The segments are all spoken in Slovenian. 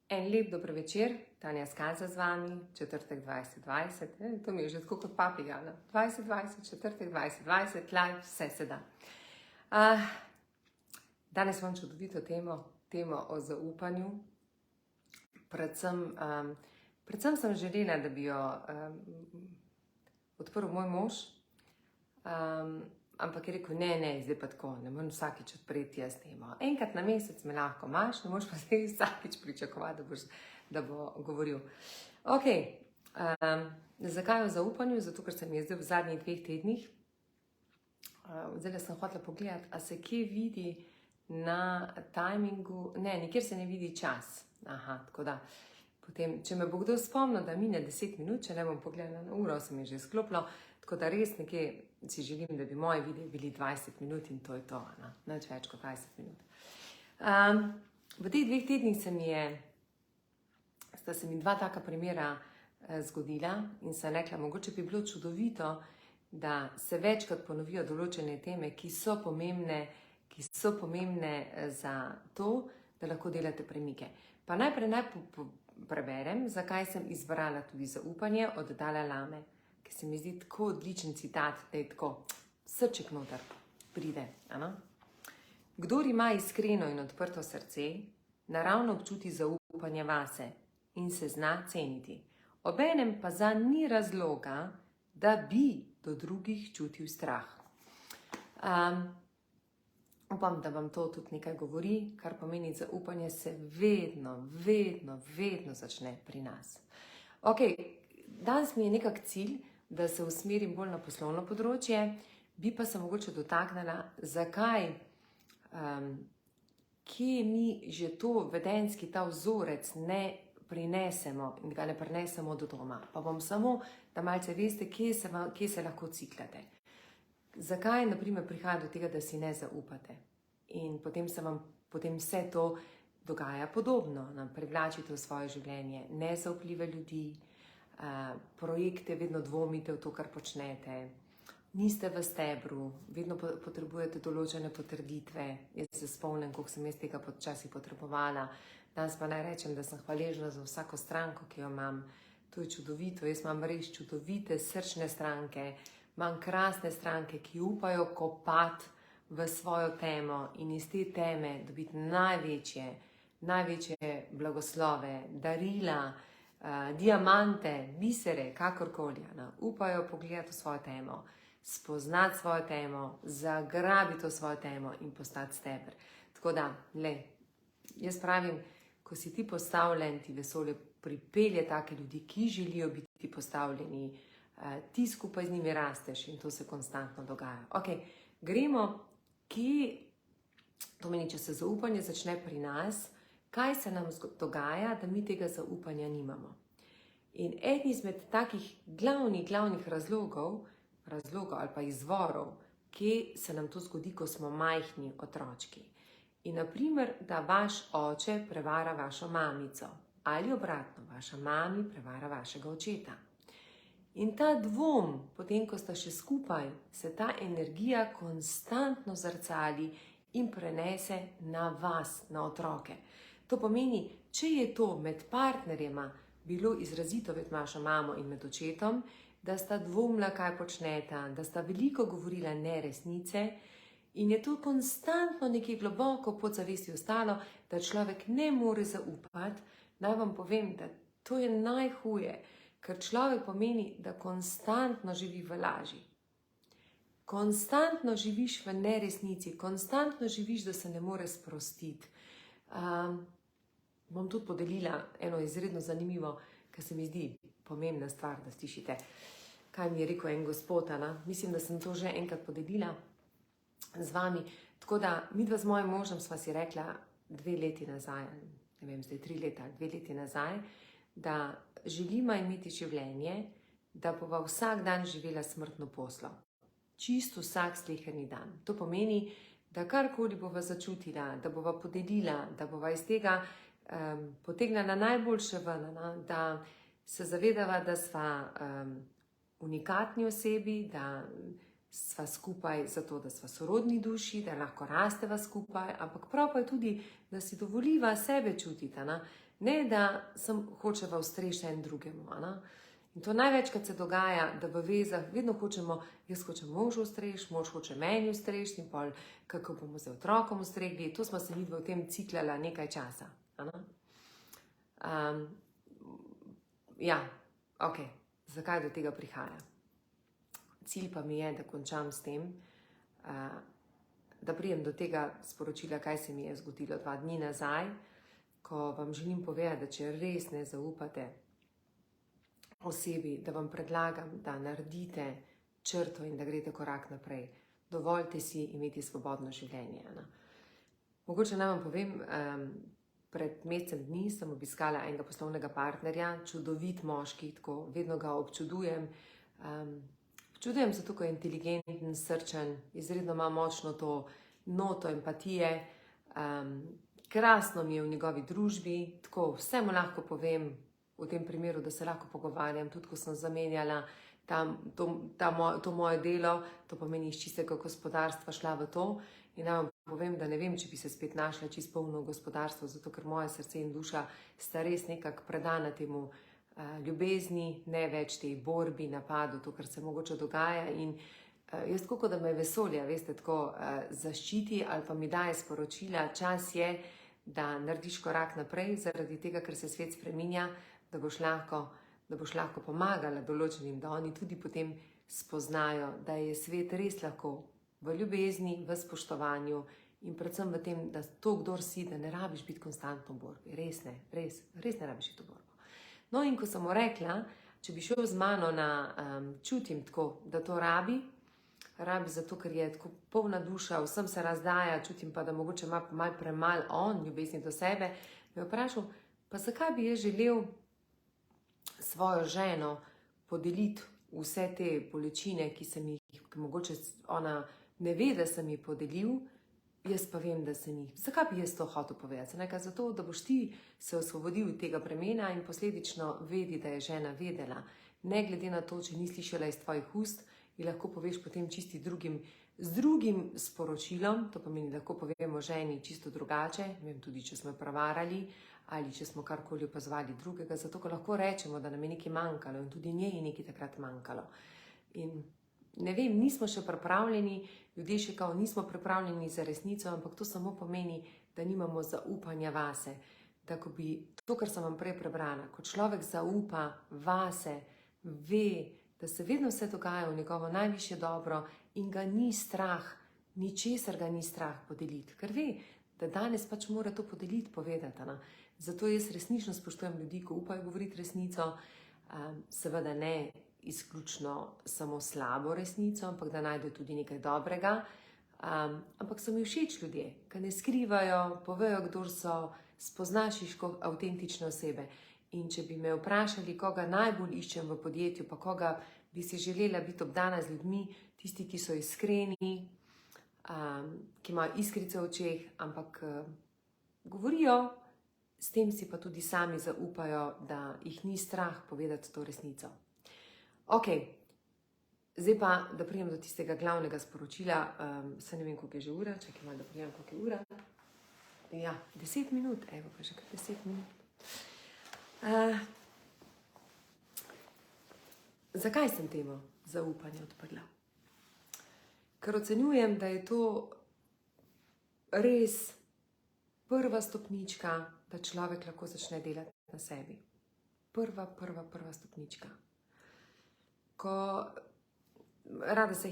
En lep dober večer, Tanja Skaza z vami, četrtek 2020, to mi je že tako kot papiga, 2020, četrtek 2020, live, vse se da. Danes imam čudovito temo o zaupanju. Predvsem sem želela, da bi jo odprl moj mož, ampak je rekel, ne, zdaj pa tako, ne morem vsakič odpreti jaz temo. Enkrat na mesec me lahko imaš, ne moreš pa zdaj vsakič pričakovati, da bo govoril. Ok, zakaj o zaupanju? Zato, ker se mi je zdaj v zadnjih 2 tednih, zdaj sem hotela pogledati, a se kje vidi na timingu, ne, nikjer se ne vidi čas. Aha, tako da, potem, če me bo kdo spomnil, da mine 10 minut, če ne bom pogledala na uro, se mi je že sklopilo, tako da res nekje si želim, da bi moji videi bili 20 minut in to je to, nič več kot 20 minut. V teh 2 tednih sta se mi 2 taka primera zgodila in sem rekla, mogoče bi bilo čudovito, da se večkrat ponovijo določene teme, ki so pomembne za to, da lahko delate premike. Pa najprej preberem, zakaj sem izbrala tudi zaupanje od Dalaj Lame, ki se mi zdi tako odličen citat, da je tako srček noter pride. Kdor ima iskreno in odprto srce, naravno občuti zaupanje vase in se zna ceniti. Obenem pa zanj ni razloga, da bi do drugih čutil strah. Upam, da vam to tudi nekaj govori, kar pomeni, zaupanje se vedno začne pri nas. Ok, danes mi je nekak cilj, da se usmerim bolj na poslovno področje, bi pa se mogoče dotaknila, zakaj, kje mi že to vedenjski ta vzorec ne prinesemo in ga ne prinesemo do doma. Pa bom samo, da malce veste, kje se lahko ciklate. Zakaj, na primer, prihaja do tega, da si ne zaupate? In potem se vam vse to dogaja podobno. Privlačite v svoje življenje nezaupljive ljudi, projekte, vedno dvomite v to, kar počnete, niste v stebru, vedno potrebujete določene potrditve. Jaz se spomnim, koliko sem jaz tega počasi potrebovala. Danes pa naj rečem, da sem hvaležna za vsako stranko, ki jo imam. To je čudovito, jaz imam res čudovite, srčne stranke, imam krasne stranke, ki upajo kopati v svojo temo in iz te teme dobiti največje blagoslove, darila, diamante, bisere, kakorkoli. Upajo pogledati v svojo temo, spoznati svojo temo, zagrabiti v svojo temo in postati steber. Tako da, jaz pravim, ko si ti postavljen, ti vesolje pripelje take ljudi, ki želijo biti postavljeni, ti skupaj z njimi rasteš in to se konstantno dogaja. Ok, gremo, to meni, če se zaupanje začne pri nas, kaj se nam dogaja, da mi tega zaupanja nimamo. In eden izmed takih glavnih razlogov ali pa izvorov, kje se nam to zgodi, ko smo majhni otročki. In naprimer, da vaš oče prevara vašo mamico ali obratno, vaša mami prevara vašega očeta. In ta dvom, potem ko sta še skupaj, se ta energija konstantno zrcali in prenese na vas, na otroke. To pomeni, če je to med partnerjema bilo izrazito med vašo mamo in med očetom, da sta dvomila, kaj počneta, da sta veliko govorila neresnice in je to konstantno nekje globoko pod zavesti ostalo, da človek ne more zaupati, naj vam povem, da to je najhuje, ker človek pomeni, da konstantno živi v laži. Konstantno živiš v neresnici, konstantno živiš, da se ne more sprostiti. Bom tudi podelila eno izredno zanimivo, ker se mi zdi pomembna stvar, da slišite, kaj mi je rekel en gospod. Mislim, da sem to že enkrat podelila z vami. Tako da, midva z mojim možem sva si rekla 2 leti nazaj, ne vem, zdaj 3 leta, 2 leti nazaj, da želimo imeti življenje, da bova vsak dan živela smrtno poslo. Čisto vsak sleherni dan. To pomeni, da karkoli bova začutila, da bova podelila, da bova iz tega potegnila najboljše ven, da se zavedava, da sva unikatni osebi, da sva skupaj zato, da sva sorodni duši, da lahko rasteva skupaj, ampak prav pa je tudi, da si dovoliva sebe čutiti, Ne, da hočeva ustreči en drugemu. In to največkrat se dogaja, da v vezah vedno hočemo, jaz hočem možu ustreči, mož hoče meni ustreči in pol, kako bomo z otrokom ustregli. To smo se mi v tem ciklala nekaj časa. Ja, ok, zakaj do tega prihaja? Cilj pa mi je, da končam s tem, da prijem do tega sporočila, kaj se mi je zgodilo 2 dni nazaj, ko vam želim povedati, da če res ne zaupate osebi, da vam predlagam, da naredite črto in da greste korak naprej. Dovoljte si imeti svobodno življenje. Mogoče naj vam povem, pred mesecem dni sem obiskala enega poslovnega partnerja, čudovit moški, tako vedno ga občudujem. Občudujem zato, ko je inteligenten, srčen, izredno ima močno to noto empatije, krasno mi je v njegovi družbi, tako vse mu lahko povem, v tem primeru, da se lahko pogovarjam, tudi ko sem zamenjala to moje delo, to pomeni iz čistega gospodarstva šla v to in naj vam povem, da ne vem, če bi se spet našla čisto polno gospodarstvo, zato ker moje srce in duša sta res nekako predana temu ljubezni, ne več tej borbi, napadu, to, kar se mogoče dogaja in jaz tako, da me vesolja, veste, tako zaščiti ali pa mi daje sporočila, čas je, da narediš korak naprej, zaradi tega, ker se svet spreminja, da boš lahko pomagala določenim, da oni tudi potem spoznajo, da je svet res lahko v ljubezni, v spoštovanju in predvsem v tem, da to, kdor si, da ne rabiš biti konstantno v borbi. Res ne rabiš biti v borbo. No in ko sem mu rekla, če bi šel z mano čutim tako, da to rabi zato, ker je tako polna duša, vsem se razdaja, čutim pa, da mogoče ima malo premalo on ljubezni do sebe, me je vprašal, pa zakaj bi jaz želel svojo ženo podeliti vse te bolečine, ki mogoče ona ne ve, da sem ji podelil, jaz pa vem, da sem jih. Zakaj bi jaz to hotel povedati? Zato, da boš ti se osvobodil tega bremena in posledično vedi, da je žena vedela. Ne glede na to, če ni slišala iz tvojih ust, ji lahko poveš potem čisti z drugim sporočilom, to pomeni, lahko povemo ženi čisto drugače, vem tudi, če smo jo prevarali ali če smo karkoli opazovali drugega, zato ko lahko rečemo, da nam je nekaj manjkalo in tudi njej je nekaj takrat manjkalo. In ne vem, nismo še pripravljeni, ljudje še kao nismo pripravljeni za resnico, ampak to samo pomeni, da nimamo zaupanja vase. Da ko bi to, kar sem vam prej prebrala, ko človek zaupa vase, ve, da se vedno vse dogaja v njegovo najvišje dobro in ga ni strah, ničesar ga ni strah podeliti, ker ve, da danes pač mora to podeliti, povedati. Zato jaz resnično spoštujem ljudi, ko upajo govoriti resnico, seveda ne izključno samo slabo resnico, ampak da najdejo tudi nekaj dobrega. Ampak so mi všeč ljudje, ki ne skrivajo, povejo, kdor so, spoznaš jih kot avtentične osebe. In če bi me vprašali, koga najbolj iščem v podjetju, pa koga bi si želela biti obdana z ljudmi, tisti, ki so iskreni, ki imajo iskrice v očeh, ampak govorijo, s tem si pa tudi sami zaupajo, da jih ni strah povedati to resnico. Ok, zdaj pa, da prijem do tistega glavnega sporočila, se ne vem, koliko je že ura, čakaj malo, da prijem, koliko je ura. Ja, 10 minut, evo pa že kar 10 minut. Zakaj sem temo zaupanja odprla? Ker ocenjujem, da je to res prva stopnička, da človek lahko začne delati na sebi. Prva stopnička. Ko rada se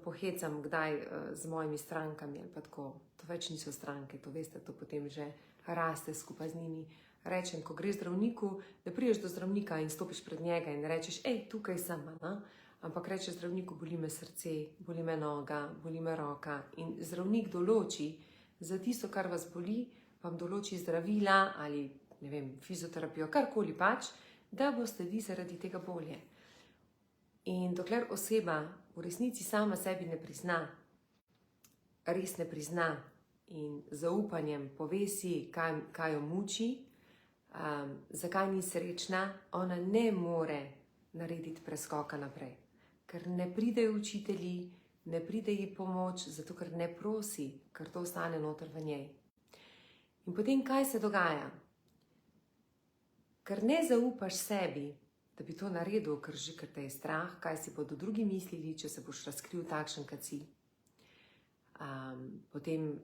pohecam kdaj z mojimi strankami, ali pa tako, to več niso stranke, to veste, to potem že raste skupaj z njimi. Rečem, ko greš zdravniku, da prideš do zdravnika in stopiš pred njega in rečeš, tukaj sem, ampak rečeš zdravniku, boli me srce, boli me noga, boli me roka in zdravnik določi za tisto, kar vas boli, vam določi zdravila ali, ne vem, fizioterapijo, karkoli pač, da boste vi zaradi tega bolje. In dokler oseba v resnici sama sebi ne prizna, res ne prizna in zaupanjem pove si, kaj jo muči, zakaj ni srečna, ona ne more narediti preskoka naprej. Ker ne pridejo učitelji, ne pride ji pomoč, zato ker ne prosi, ker to ostane noter v njej. In potem kaj se dogaja? ker ne zaupaš sebi, da bi to naredil, ker te je strah, kaj si bodo drugi mislili, če se boš razkril takšen, kot si. Potem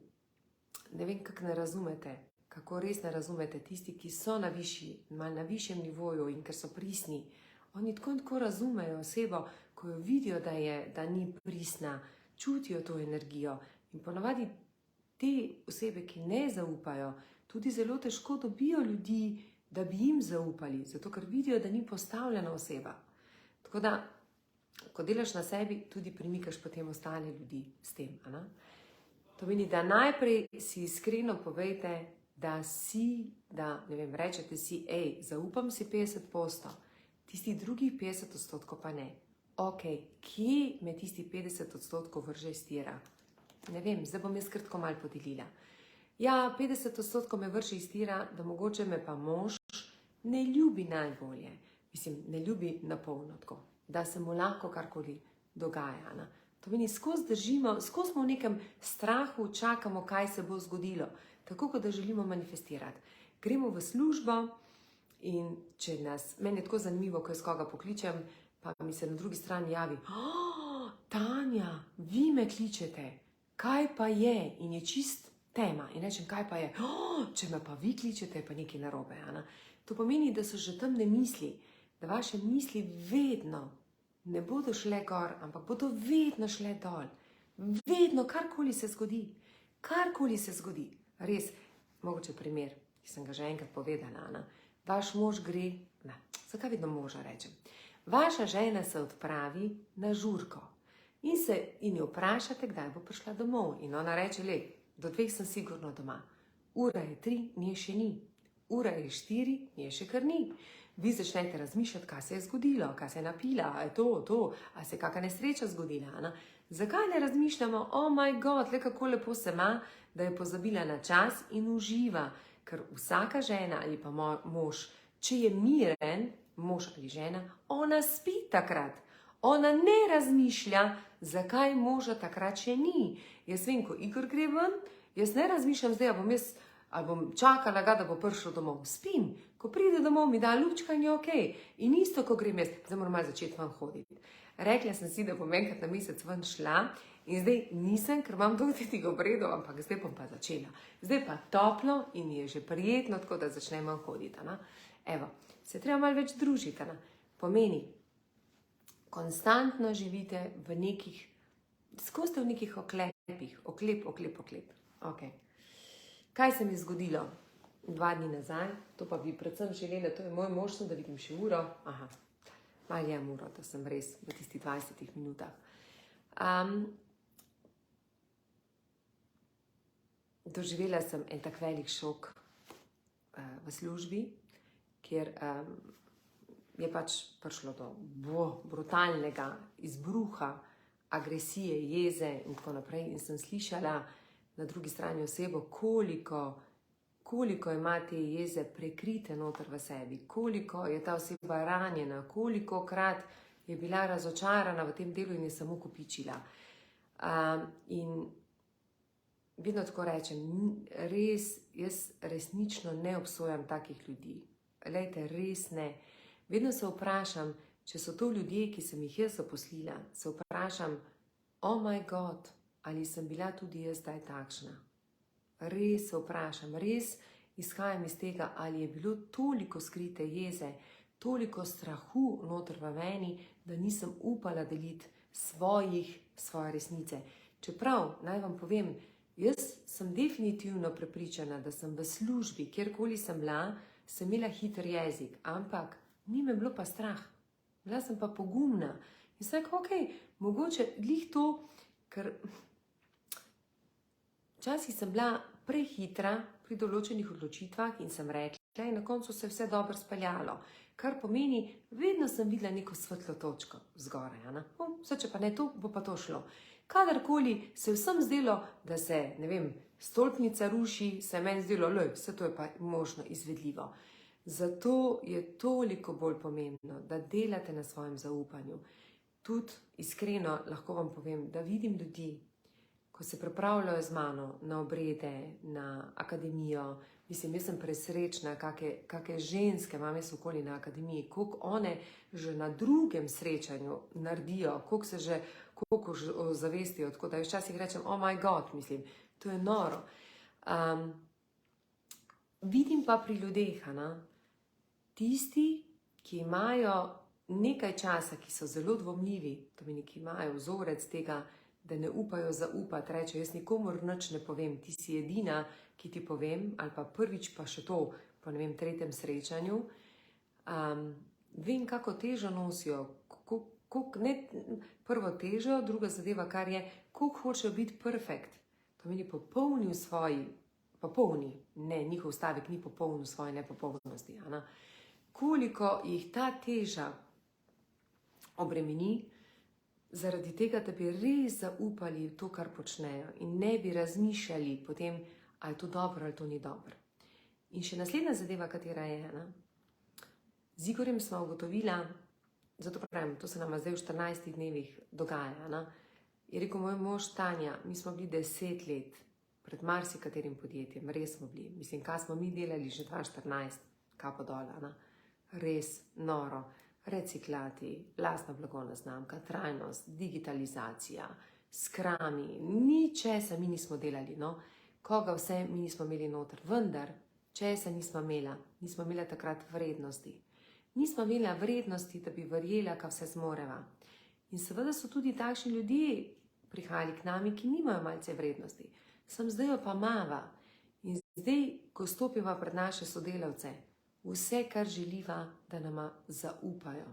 ne vem, kako ne razumete, kako res ne razumete tisti, ki so na višjem nivoju in ker so pristni. Oni tako razumejo osebo, ko jo vidijo, da ni pristna, čutijo to energijo. In ponavadi te osebe, ki ne zaupajo, tudi zelo težko dobijo ljudi, da bi jim zaupali, zato ker vidijo, da ni postavljena oseba. Tako da, ko delaš na sebi, tudi premikaš potem ostale ljudi s tem. To meni, da najprej si iskreno povejte, rečete si, zaupam si 50%, tisti drugih 50% pa ne. Ok, kje me tisti 50% vrže iz tira? Ne vem, zdaj bom jaz kratko malo podelila. Ja, 50% me vrže iz tira, da mogoče me pa mož ne ljubi najbolje. Mislim, ne ljubi napolno tako, da se mu lahko karkoli dogaja. To meni, skozi držimo, skozi smo v nekem strahu, čakamo, kaj se bo zgodilo. Tako, kot da želimo manifestirati. Gremo v službo in če meni je tako zanimivo, ko jaz koga pokličem, pa mi se na drugi strani javi, Tanja, vi me kličete, kaj pa je? In je čist tema. In rečem, kaj pa je? Če me pa vi kličete, pa nekaj narobe. To pomeni, da so že temne misli, da vaše misli vedno ne bodo šle gor, ampak bodo vedno šle dol. Vedno, karkoli se zgodi. Karkoli se zgodi. Res, mogoče primer, ki sem ga že enkrat povedala. Vaš mož gre, zakaj vedno moža rečem? Vaša žena se odpravi na žurko in jo vprašate, kdaj bo prišla domov. In ona reče, do 2 sem sigurno doma. Ura je 3, nje še ni. Ura je 4, nje še kar ni. Vi začnete razmišljati, kaj se je zgodilo, kaj se je napila, a je to, a se je kakšna nesreča zgodila. Zakaj ne razmišljamo, oh my god, kako lepo se ima, da je pozabila na čas in uživa. Ker vsaka žena ali pa mož, če je miren, mož ali žena, ona spi takrat. Ona ne razmišlja, zakaj moža takrat še ni. Jaz vem, ko Igor gre ven, jaz ne razmišljam zdaj, ali bom čakala ga, da bo prišel domov. Spim. Ko pride domov, mi da lupčka in je okej. In isto, ko grem jaz, zdaj moram malo začeti ven hoditi. Rekla sem si, da bom enkrat na mesec ven šla in zdaj nisem, ker imam dolgo tih obredov, ampak zdaj bom pa začela. Zdaj pa toplo in mi je že prijetno, tako da začnem ven hoditi. Evo, se treba malo več družiti. Pomeni, konstantno živite v nekih, skozi v nekih oklepih, oklep. Ok. Kaj se mi je zgodilo 2 dni nazaj? To pa bi predvsem želela, to je moj mož, da vidim še uro. Aha, malo je uro, da sem res v tistih 20 minutah. Doživela sem en tak velik šok v službi, kjer je pač prišlo do brutalnega izbruha, agresije, jeze in tako naprej. In sem slišala na drugi strani osebo, koliko ima te jeze prekrite noter v sebi, koliko je ta oseba ranjena, kolikokrat je bila razočarana v tem delu in je samo kopičila. In vedno tako rečem, res, jaz resnično ne obsojam takih ljudi. Glejte, res ne. Vedno se vprašam, če so to ljudje, ki sem jih jaz zaposlila, se vprašam, oh my god, ali sem bila tudi jaz zdaj takšna. Res se vprašam, res izhajam iz tega, ali je bilo toliko skrite jeze, toliko strahu noter v meni, da nisem upala deliti svoje resnice. Čeprav, naj vam povem, jaz sem definitivno prepričana, da sem v službi, kjerkoli sem bila, sem imela hiter jezik, ampak ni me bilo pa strah. Bila sem pa pogumna. In sem rekla, ok, mogoče glih to, ker včasih sem bila prehitra pri določenih odločitvah in sem rekla in na koncu se vse dobro speljalo. Kar pomeni, vedno sem videla neko svetlo točko zgoraj. Če pa ne to, bo pa to šlo. Kadarkoli se vsem zdelo, da se, ne vem, stolpnica ruši, se je meni zdelo, vse to je pa možno izvedljivo. Zato je toliko bolj pomembno, da delate na svojem zaupanju. Tudi iskreno lahko vam povem, da vidim ljudi, ko se pripravljajo z mano na obrede, na akademijo. Mislim, jaz sem presrečna, kakšne ženske imam jaz okoli na akademiji, koliko one že na drugem srečanju naredijo, koliko zavestijo. Tako da jaz včasih rečem, oh my god, mislim, to je noro. Vidim pa pri ljudeh, tisti, ki imajo nekaj časa, ki so zelo dvomljivi, to meni, ki imajo vzorec tega, da ne upajo zaupati, reče, jaz nikomur nič ne povem, ti si edina, ki ti povem, ali pa prvič pa še to, po ne vem, tretjem srečanju, vem, kako težo nosijo, prvo težo, druga zadeva, kar je, koliko hočejo biti perfekt, to meni popolni v svoji, popolni, ne, njihov stavek ni popoln v svoji nepopolnosti, koliko jih ta teža obremeni, zaradi tega, da bi res zaupali v to, kar počnejo in ne bi razmišljali potem, ali je to dobro ali to ni dobro. In še naslednja zadeva, katera je, z Igorjem smo ugotovila, zato pravim, to se nam zdaj v 14 dnevih dogaja, je rekel moj mož Tanja, mi smo bili 10 let pred marsikaterim podjetjem, res smo bili, mislim, kaj smo mi delali že 2014, kapo dola, res noro. Reciklati, lastna blagovna znamka, trajnost, digitalizacija, skrami, ničesa mi nismo delali, koga vse mi nismo imeli noter, vendar, česa nismo imela takrat vrednosti. Nismo imela vrednosti, da bi verjela, kaj vse zmoreva. In seveda so tudi takšni ljudje prihajali k nami, ki nimajo malce vrednosti. Zdaj jo pa mava. In zdaj, ko stopiva pred naše sodelavce, vse, kar želiva, da nama zaupajo.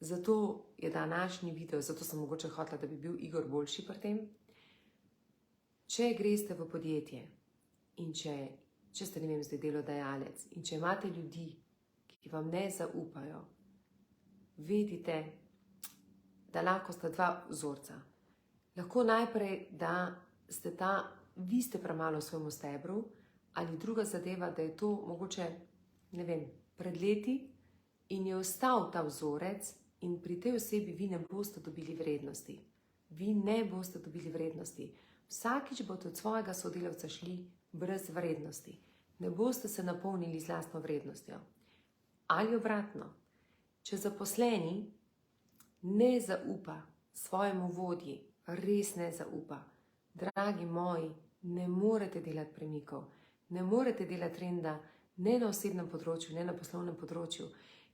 Zato je današnji video, zato sem mogoče hotela, da bi bil Igor boljši pri tem. Če greste v podjetje in če ste, ne vem, zdaj delodajalec in če imate ljudi, ki vam ne zaupajo, vedite, da lahko sta dva vzorca. Lahko najprej, da vi ste premalo v svojemu stebru, ali druga zadeva, da je to mogoče, ne vem, pred leti in je ostal ta vzorec in pri tej osebi vi ne boste dobili vrednosti. Vi ne boste dobili vrednosti. Vsakič boste od svojega sodelavca šli brez vrednosti. Ne boste se napolnili z lastno vrednostjo. Ali obratno, če zaposleni ne zaupa svojemu vodji, res ne zaupa, dragi moji, ne morete delati premikov, ne morete delati trenda, ne na osebnem področju, ne na poslovnem področju,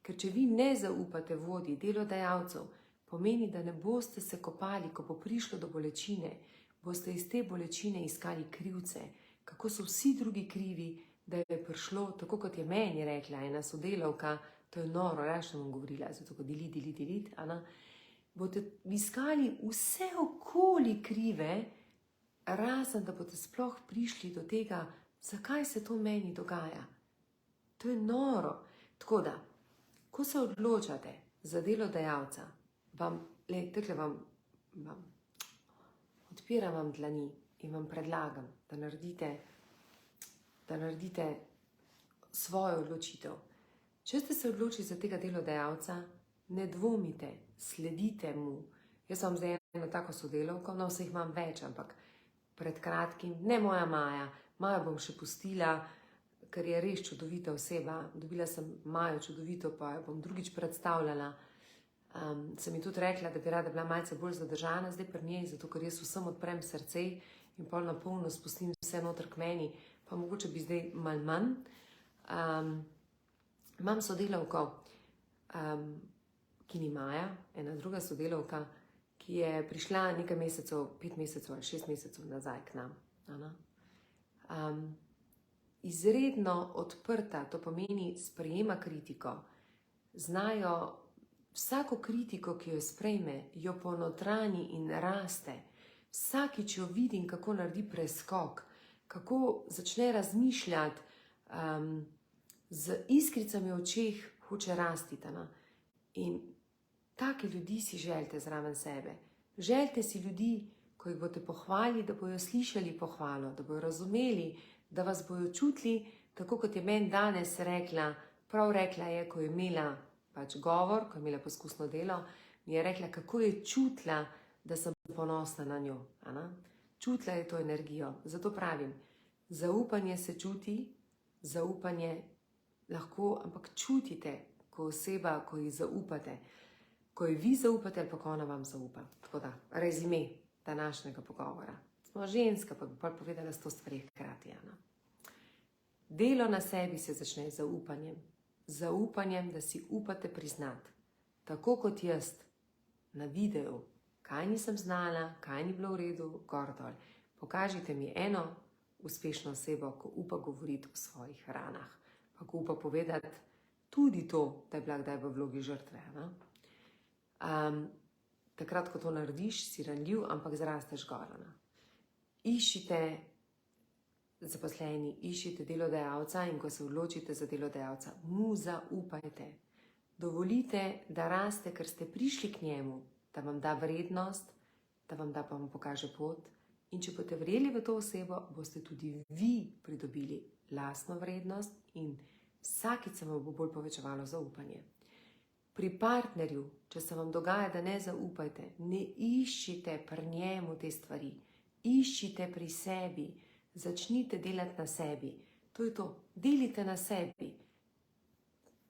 ker če vi ne zaupate vodji, delodajalcev, pomeni, da ne boste se kopali, ko bo prišlo do bolečine, boste iz te bolečine iskali krivce, kako so vsi drugi krivi, da je prišlo, tako kot je meni rekla ena sodelavka, to je noro, raje bom govorila, zato ko deliti, boste iskali vse okoli krive, razen da boste sploh prišli do tega, zakaj se to meni dogaja. To je noro. Tako da, ko se odločate za delodajalca, odpiram vam dlani in vam predlagam, da naredite svojo odločitev. Če ste se odločili za tega delodajalca, ne dvomite, sledite mu. Jaz vam zdaj eno tako sodelavko, vse jih imam več, ampak pred kratkim, ne moja Maja, Majo bom še pustila, ker je res čudovita oseba. Dobila sem Majo čudovito, pa jo bom drugič predstavljala. Sem ji tudi rekla, da bi rada bila malce bolj zadržana zdaj pri njej, zato ker jaz vsem odprem srce in pol na polno spustim vse noter k meni, pa mogoče bi zdaj malo manj. Imam sodelavko, ki ni Maja, ena druga sodelavka, ki je prišla nekaj mesecev, 5 mesecev ali 6 mesecev nazaj k nam. Izredno odprta, to pomeni sprejema kritiko, znajo vsako kritiko, ki jo sprejme, jo ponotrani in raste. Vsakič jo vidim, kako naredi preskok, kako začne razmišljati, z iskricami v očeh hoče rasti. In take ljudi si želite zraven sebe. Želite si ljudi, ko jih boste pohvalili, da bojo slišali pohvalo, da bojo razumeli, da vas bojo čutili, tako kot je meni danes rekla, prav rekla je, ko je imela govor, ko je imela poskusno delo, mi je rekla, kako je čutila, da sem ponosna na njo. čutila je to energijo. Zato pravim, zaupanje se čuti, zaupanje lahko, ampak čutite, ko oseba, ko ji zaupate, ko ji vi zaupate ali pa ko ona vam zaupa. Tako da, rezime današnjega pogovora. Smo ženska, pa bi pa povedala 100 stvari hkrati. Delo na sebi se začne z zaupanjem. Zaupanjem, da si upate priznati, tako kot jaz, na videu, kaj nisem znala, kaj ni bilo v redu, gor dol. Pokažite mi eno uspešno osebo, ko upa govoriti o svojih ranah, pa ko upa povedati tudi to, da je bila kdaj v vlogi žrtve. Takrat, ko to narediš, si ranljiv, ampak zrasteš gor. Iščite zaposleni, iščite delodajalca in ko se odločite za delodajalca, mu zaupajte. Dovolite, da raste, ker ste prišli k njemu, da vam da vrednost, da vam da pa vam pokaže pot. In če boste verjeli v to osebo, boste tudi vi pridobili lastno vrednost in vsakič se vam bo bolj povečevalo zaupanje. Pri partnerju, če se vam dogaja, da ne zaupajte, ne iščite pri njemu te stvari. Iščite pri sebi, začnite delati na sebi. To je to, delite na sebi.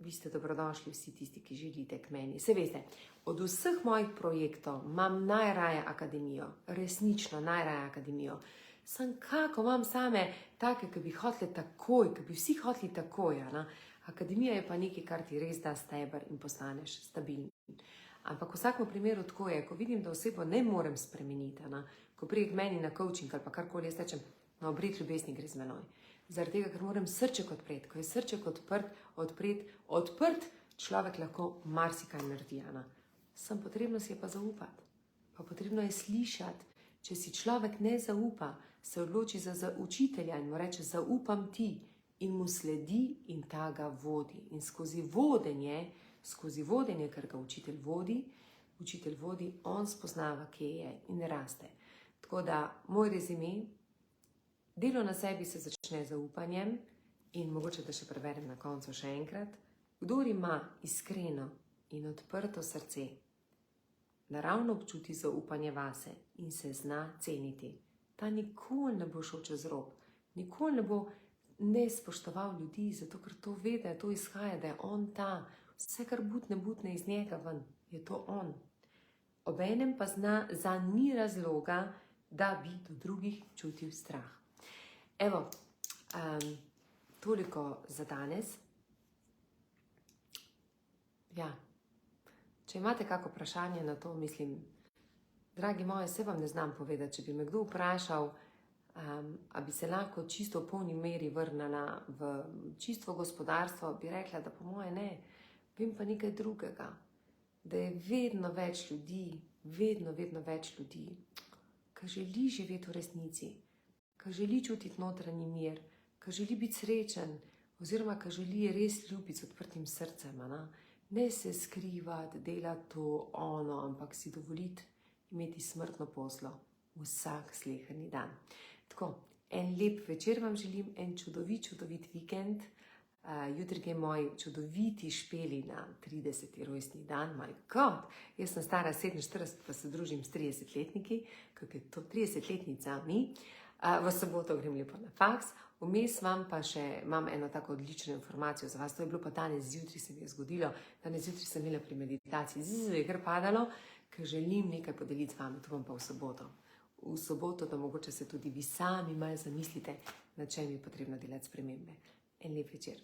Vi ste dobrodošli vsi tisti, ki želite k meni. Se veste, od vseh mojih projektov imam najraje akademijo, resnično najraje akademijo. Sem kako imam same take, ki bi hoteli takoj, ki bi vsi hoteli takoj. Akademija je pa nekaj, kar ti res da steber in postaneš stabilen. Ampak v vsakem primeru tako je, ko vidim, da osebo ne morem spremeniti, ko prije k meni na coaching ali pa karkoli, jaz rečem, na obred ljubezni gre z menoj. Zaradi tega, ker moram srček odpreti. Ko je srček odprt, človek lahko marsikaj naredi. Sem potrebno si je pa zaupati. Pa potrebno je slišati. Če si človek ne zaupa, se odloči za učitelja in mu reče, zaupam ti. In mu sledi in ta ga vodi. In skozi vodenje, ker ga učitelj vodi, on spoznava, kje je in raste. Tako da, moj rezime, delo na sebi se začne z zaupanjem in mogoče, da še preberem na koncu še enkrat. Kdor ima iskreno in odprto srce, naravno občuti zaupanje vase in se zna ceniti. Ta nikoli ne bo šel čez rob, nikoli ne bo ne spoštoval ljudi, zato ker to ve, da je to izhaja, da je on ta. Vse, kar butne iz njega ven, je to on. Obenem pa za ni razloga, da bi do drugih čutil strah. Evo, toliko za danes. Ja, če imate kako vprašanje na to, mislim, dragi moji, se vam ne znam povedati, če bi me kdo vprašal, a bi se lahko čisto v polni meri vrnila v čisto gospodarstvo, bi rekla, da po moje ne. Vem pa nekaj drugega, da je vedno več ljudi, ki želi živeti v resnici, ki želi čutiti notranji mir, ki želi biti srečen, oziroma ki želi res ljubiti z odprtim srcem. Ne se skrivati, delati to, ampak si dovoliti imeti smrtno poslo vsak sleherni dan. Tako, en lep večer vam želim, en čudovit vikend. Jutri gre moj čudoviti špeli na 30. rojstni dan. My God, jaz sem stara 47, pa se družim s 30-letniki, kako je to 30-letnica mi. V soboto grem lepo na faks. Vmes vam pa še imam eno tako odlično informacijo za vas. To je bilo pa danes zjutraj se mi je zgodilo. Danes zjutraj sem imela pri meditaciji. Je kar padalo, ker želim nekaj podeliti z vami. To bom pa v soboto. V soboto, da mogoče se tudi vi sami malo zamislite, na čem je potrebno delati spremembe. En lep večer.